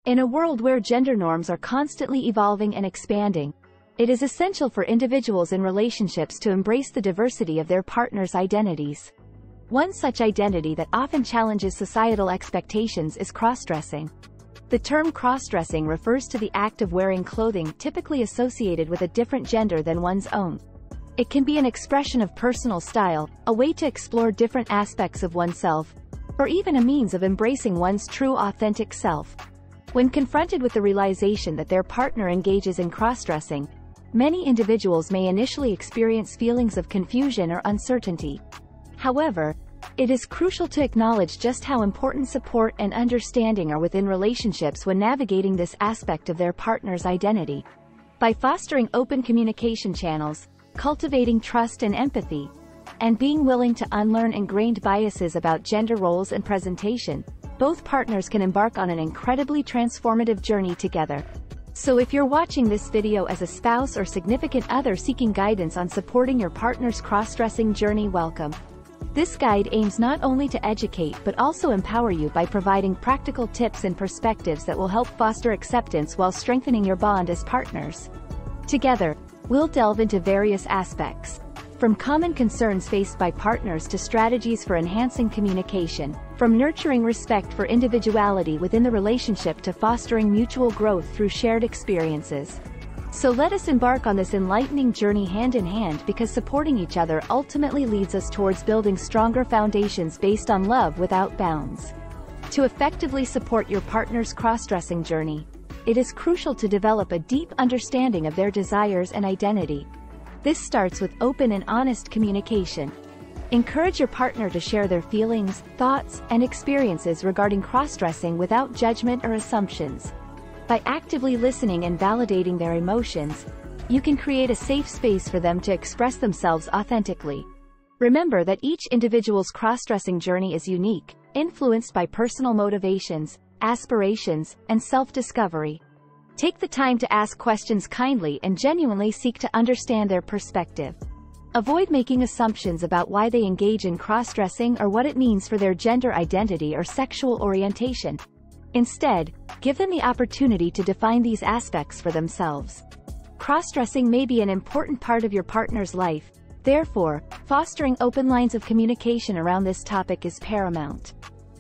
In a world where gender norms are constantly evolving and expanding, it is essential for individuals in relationships to embrace the diversity of their partner's identities. One such identity that often challenges societal expectations is crossdressing. The term crossdressing refers to the act of wearing clothing typically associated with a different gender than one's own. It can be an expression of personal style, a way to explore different aspects of oneself, or even a means of embracing one's true authentic self. When confronted with the realization that their partner engages in crossdressing, many individuals may initially experience feelings of confusion or uncertainty. However, it is crucial to acknowledge just how important support and understanding are within relationships when navigating this aspect of their partner's identity. By fostering open communication channels, cultivating trust and empathy, and being willing to unlearn ingrained biases about gender roles and presentation, both partners can embark on an incredibly transformative journey together. So if you're watching this video as a spouse or significant other seeking guidance on supporting your partner's crossdressing journey, welcome. This guide aims not only to educate but also empower you by providing practical tips and perspectives that will help foster acceptance while strengthening your bond as partners. Together, we'll delve into various aspects, from common concerns faced by partners to strategies for enhancing communication, from nurturing respect for individuality within the relationship to fostering mutual growth through shared experiences. So let us embark on this enlightening journey hand in hand, because supporting each other ultimately leads us towards building stronger foundations based on love without bounds. To effectively support your partner's crossdressing journey, it is crucial to develop a deep understanding of their desires and identity. This starts with open and honest communication. Encourage your partner to share their feelings, thoughts, and experiences regarding crossdressing without judgment or assumptions. By actively listening and validating their emotions, you can create a safe space for them to express themselves authentically. Remember that each individual's crossdressing journey is unique, influenced by personal motivations, aspirations, and self-discovery. Take the time to ask questions kindly and genuinely seek to understand their perspective. Avoid making assumptions about why they engage in crossdressing or what it means for their gender identity or sexual orientation. Instead, give them the opportunity to define these aspects for themselves. Crossdressing may be an important part of your partner's life, therefore, fostering open lines of communication around this topic is paramount.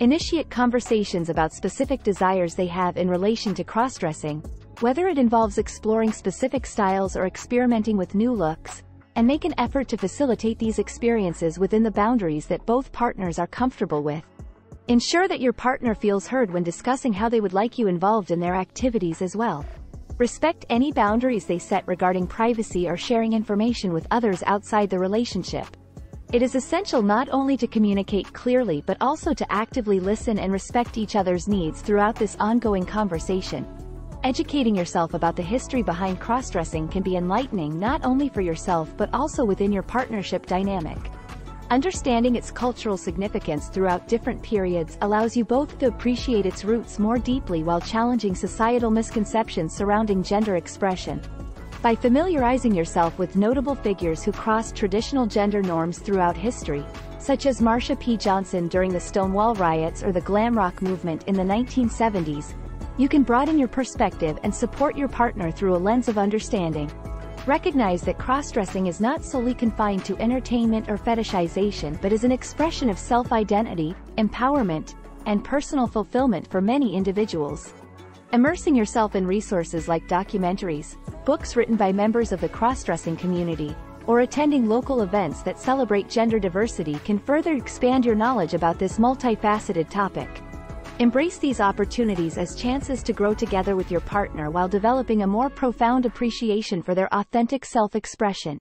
Initiate conversations about specific desires they have in relation to crossdressing, whether it involves exploring specific styles or experimenting with new looks, and make an effort to facilitate these experiences within the boundaries that both partners are comfortable with. Ensure that your partner feels heard when discussing how they would like you involved in their activities as well. Respect any boundaries they set regarding privacy or sharing information with others outside the relationship. It is essential not only to communicate clearly but also to actively listen and respect each other's needs throughout this ongoing conversation. Educating yourself about the history behind crossdressing can be enlightening not only for yourself but also within your partnership dynamic. Understanding its cultural significance throughout different periods allows you both to appreciate its roots more deeply while challenging societal misconceptions surrounding gender expression. By familiarizing yourself with notable figures who crossed traditional gender norms throughout history, such as Marsha P. Johnson during the Stonewall riots or the glam rock movement in the 1970s, you can broaden your perspective and support your partner through a lens of understanding. Recognize that crossdressing is not solely confined to entertainment or fetishization but is an expression of self-identity, empowerment, and personal fulfillment for many individuals. Immersing yourself in resources like documentaries, books written by members of the crossdressing community, or attending local events that celebrate gender diversity can further expand your knowledge about this multifaceted topic. Embrace these opportunities as chances to grow together with your partner while developing a more profound appreciation for their authentic self-expression.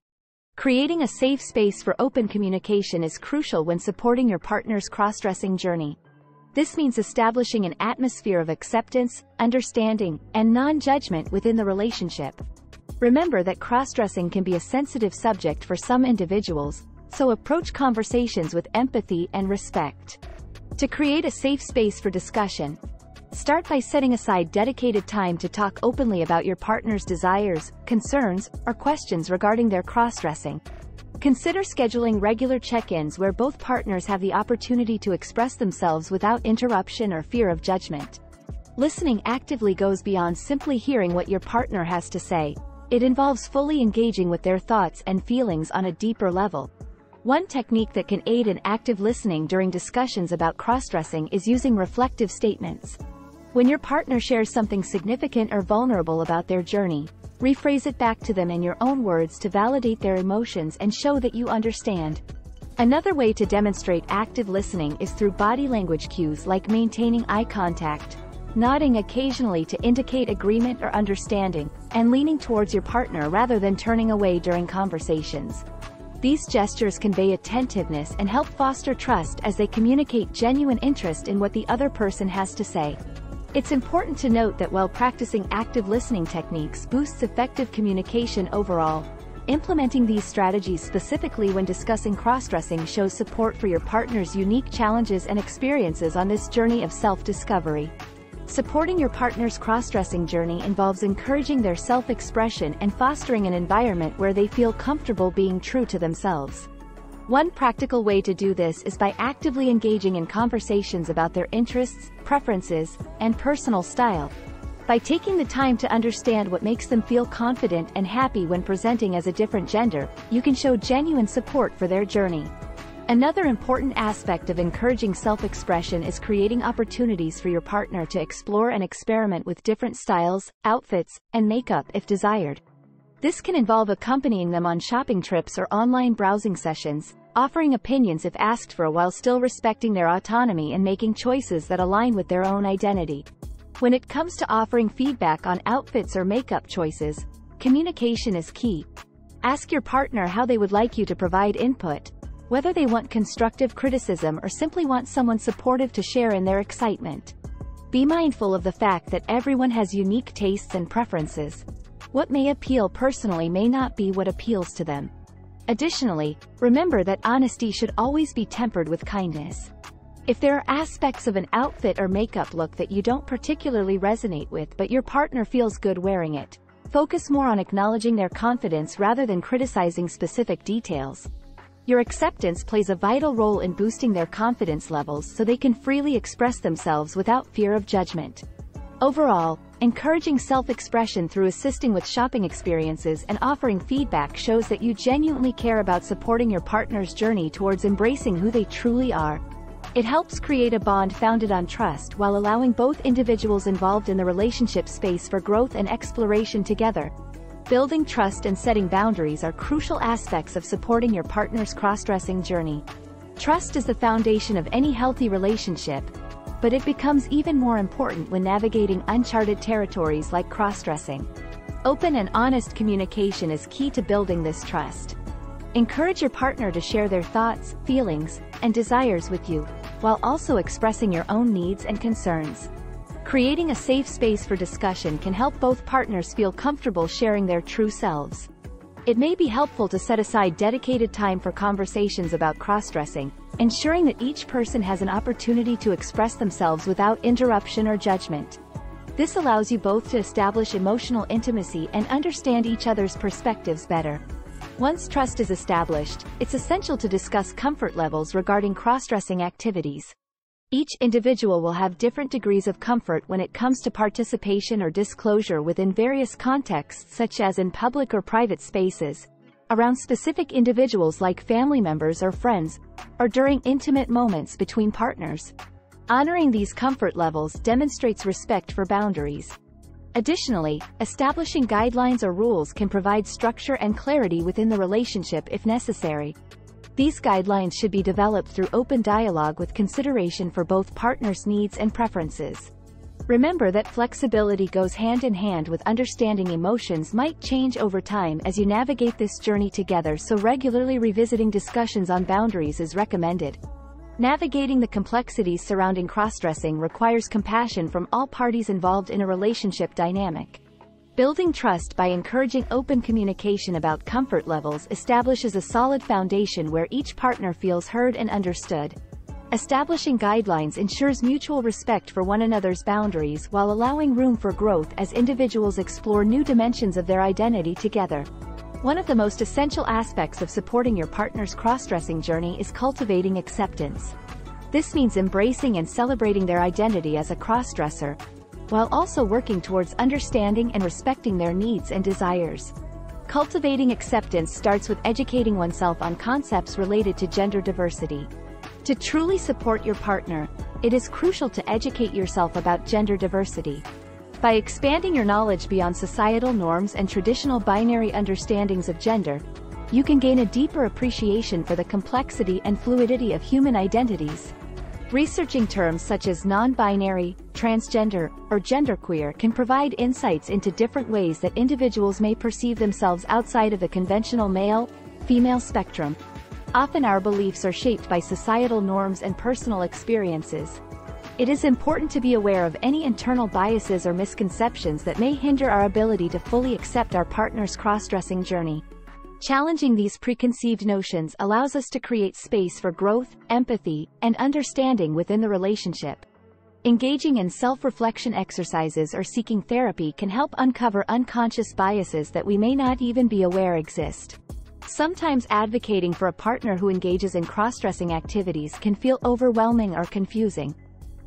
Creating a safe space for open communication is crucial when supporting your partner's crossdressing journey. This means establishing an atmosphere of acceptance, understanding, and non-judgment within the relationship. Remember that crossdressing can be a sensitive subject for some individuals, so approach conversations with empathy and respect. To create a safe space for discussion, start by setting aside dedicated time to talk openly about your partner's desires, concerns, or questions regarding their crossdressing. Consider scheduling regular check-ins where both partners have the opportunity to express themselves without interruption or fear of judgment. Listening actively goes beyond simply hearing what your partner has to say. It involves fully engaging with their thoughts and feelings on a deeper level. One technique that can aid in active listening during discussions about crossdressing is using reflective statements. When your partner shares something significant or vulnerable about their journey, rephrase it back to them in your own words to validate their emotions and show that you understand. Another way to demonstrate active listening is through body language cues like maintaining eye contact, nodding occasionally to indicate agreement or understanding, and leaning towards your partner rather than turning away during conversations. These gestures convey attentiveness and help foster trust as they communicate genuine interest in what the other person has to say. It's important to note that while practicing active listening techniques boosts effective communication overall, implementing these strategies specifically when discussing crossdressing shows support for your partner's unique challenges and experiences on this journey of self-discovery. Supporting your partner's crossdressing journey involves encouraging their self-expression and fostering an environment where they feel comfortable being true to themselves. One practical way to do this is by actively engaging in conversations about their interests, preferences, and personal style. By taking the time to understand what makes them feel confident and happy when presenting as a different gender, you can show genuine support for their journey. Another important aspect of encouraging self-expression is creating opportunities for your partner to explore and experiment with different styles, outfits, and makeup if desired. This can involve accompanying them on shopping trips or online browsing sessions, offering opinions if asked for while still respecting their autonomy and making choices that align with their own identity. When it comes to offering feedback on outfits or makeup choices, communication is key. Ask your partner how they would like you to provide input, whether they want constructive criticism or simply want someone supportive to share in their excitement. Be mindful of the fact that everyone has unique tastes and preferences. What may appeal personally may not be what appeals to them. Additionally, remember that honesty should always be tempered with kindness. If there are aspects of an outfit or makeup look that you don't particularly resonate with but your partner feels good wearing it, focus more on acknowledging their confidence rather than criticizing specific details. Your acceptance plays a vital role in boosting their confidence levels so they can freely express themselves without fear of judgment. Overall, encouraging self-expression through assisting with shopping experiences and offering feedback shows that you genuinely care about supporting your partner's journey towards embracing who they truly are. It helps create a bond founded on trust while allowing both individuals involved in the relationship space for growth and exploration together. Building trust and setting boundaries are crucial aspects of supporting your partner's crossdressing journey. Trust is the foundation of any healthy relationship, but it becomes even more important when navigating uncharted territories like crossdressing. Open and honest communication is key to building this trust. Encourage your partner to share their thoughts, feelings, and desires with you, while also expressing your own needs and concerns. Creating a safe space for discussion can help both partners feel comfortable sharing their true selves. It may be helpful to set aside dedicated time for conversations about crossdressing, ensuring that each person has an opportunity to express themselves without interruption or judgment. This allows you both to establish emotional intimacy and understand each other's perspectives better. Once trust is established, it's essential to discuss comfort levels regarding crossdressing activities. Each individual will have different degrees of comfort when it comes to participation or disclosure within various contexts such as in public or private spaces, around specific individuals like family members or friends, or during intimate moments between partners. Honoring these comfort levels demonstrates respect for boundaries. Additionally, establishing guidelines or rules can provide structure and clarity within the relationship if necessary. These guidelines should be developed through open dialogue with consideration for both partners' needs and preferences. Remember that flexibility goes hand in hand with understanding emotions might change over time as you navigate this journey together, so regularly revisiting discussions on boundaries is recommended. Navigating the complexities surrounding crossdressing requires compassion from all parties involved in a relationship dynamic. Building trust by encouraging open communication about comfort levels establishes a solid foundation where each partner feels heard and understood. Establishing guidelines ensures mutual respect for one another's boundaries while allowing room for growth as individuals explore new dimensions of their identity together. One of the most essential aspects of supporting your partner's crossdressing journey is cultivating acceptance. This means embracing and celebrating their identity as a crossdresser. while also working towards understanding and respecting their needs and desires. Cultivating acceptance starts with educating oneself on concepts related to gender diversity. To truly support your partner, it is crucial to educate yourself about gender diversity. By expanding your knowledge beyond societal norms and traditional binary understandings of gender, you can gain a deeper appreciation for the complexity and fluidity of human identities. Researching terms such as non-binary, transgender, or genderqueer can provide insights into different ways that individuals may perceive themselves outside of the conventional male-female spectrum. Often our beliefs are shaped by societal norms and personal experiences. It is important to be aware of any internal biases or misconceptions that may hinder our ability to fully accept our partner's cross-dressing journey. Challenging these preconceived notions allows us to create space for growth, empathy, and understanding within the relationship. Engaging in self-reflection exercises or seeking therapy can help uncover unconscious biases that we may not even be aware exist. Sometimes advocating for a partner who engages in cross-dressing activities can feel overwhelming or confusing.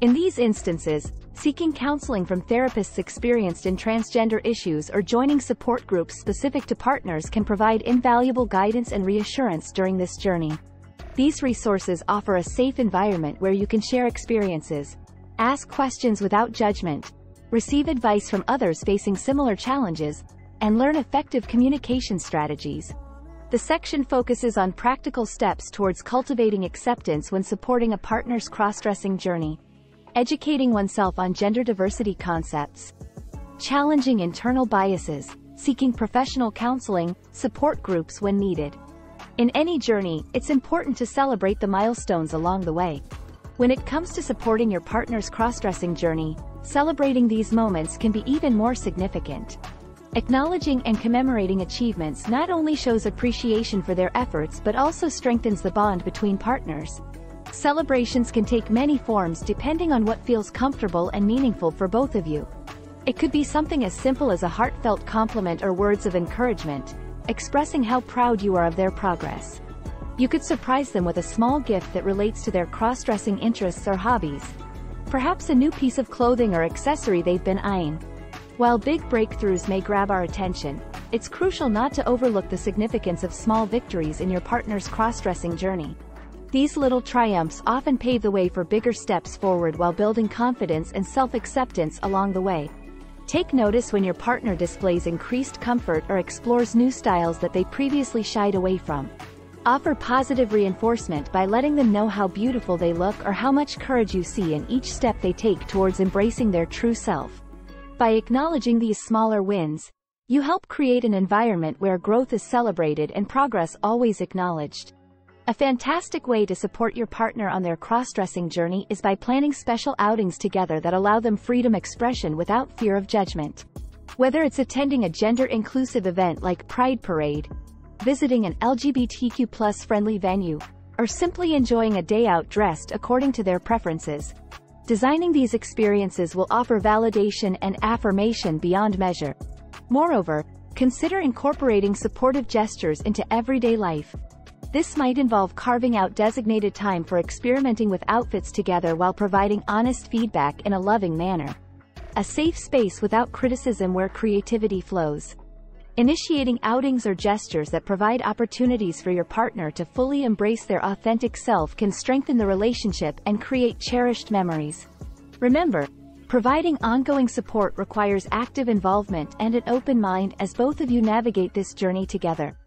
In these instances, seeking counseling from therapists experienced in transgender issues or joining support groups specific to partners can provide invaluable guidance and reassurance during this journey. These resources offer a safe environment where you can share experiences, ask questions without judgment, receive advice from others facing similar challenges, and learn effective communication strategies. The section focuses on practical steps towards cultivating acceptance when supporting a partner's cross-dressing journey. Educating oneself on gender diversity concepts. Challenging internal biases, seeking professional counseling, support groups when needed. In any journey, it's important to celebrate the milestones along the way. When it comes to supporting your partner's cross-dressing journey, celebrating these moments can be even more significant. Acknowledging and commemorating achievements not only shows appreciation for their efforts but also strengthens the bond between partners. Celebrations can take many forms depending on what feels comfortable and meaningful for both of you. It could be something as simple as a heartfelt compliment or words of encouragement, expressing how proud you are of their progress. You could surprise them with a small gift that relates to their cross-dressing interests or hobbies. Perhaps a new piece of clothing or accessory they've been eyeing. While big breakthroughs may grab our attention, it's crucial not to overlook the significance of small victories in your partner's cross-dressing journey. These little triumphs often pave the way for bigger steps forward while building confidence and self-acceptance along the way. Take notice when your partner displays increased comfort or explores new styles that they previously shied away from. Offer positive reinforcement by letting them know how beautiful they look or how much courage you see in each step they take towards embracing their true self. By acknowledging these smaller wins, you help create an environment where growth is celebrated and progress always acknowledged. A fantastic way to support your partner on their cross-dressing journey is by planning special outings together that allow them freedom expression without fear of judgment. Whether it's attending a gender-inclusive event like Pride Parade, visiting an LGBTQ+ friendly venue, or simply enjoying a day out dressed according to their preferences, designing these experiences will offer validation and affirmation beyond measure. Moreover, consider incorporating supportive gestures into everyday life. This might involve carving out designated time for experimenting with outfits together while providing honest feedback in a loving manner. A safe space without criticism where creativity flows. Initiating outings or gestures that provide opportunities for your partner to fully embrace their authentic self can strengthen the relationship and create cherished memories. Remember, providing ongoing support requires active involvement and an open mind as both of you navigate this journey together.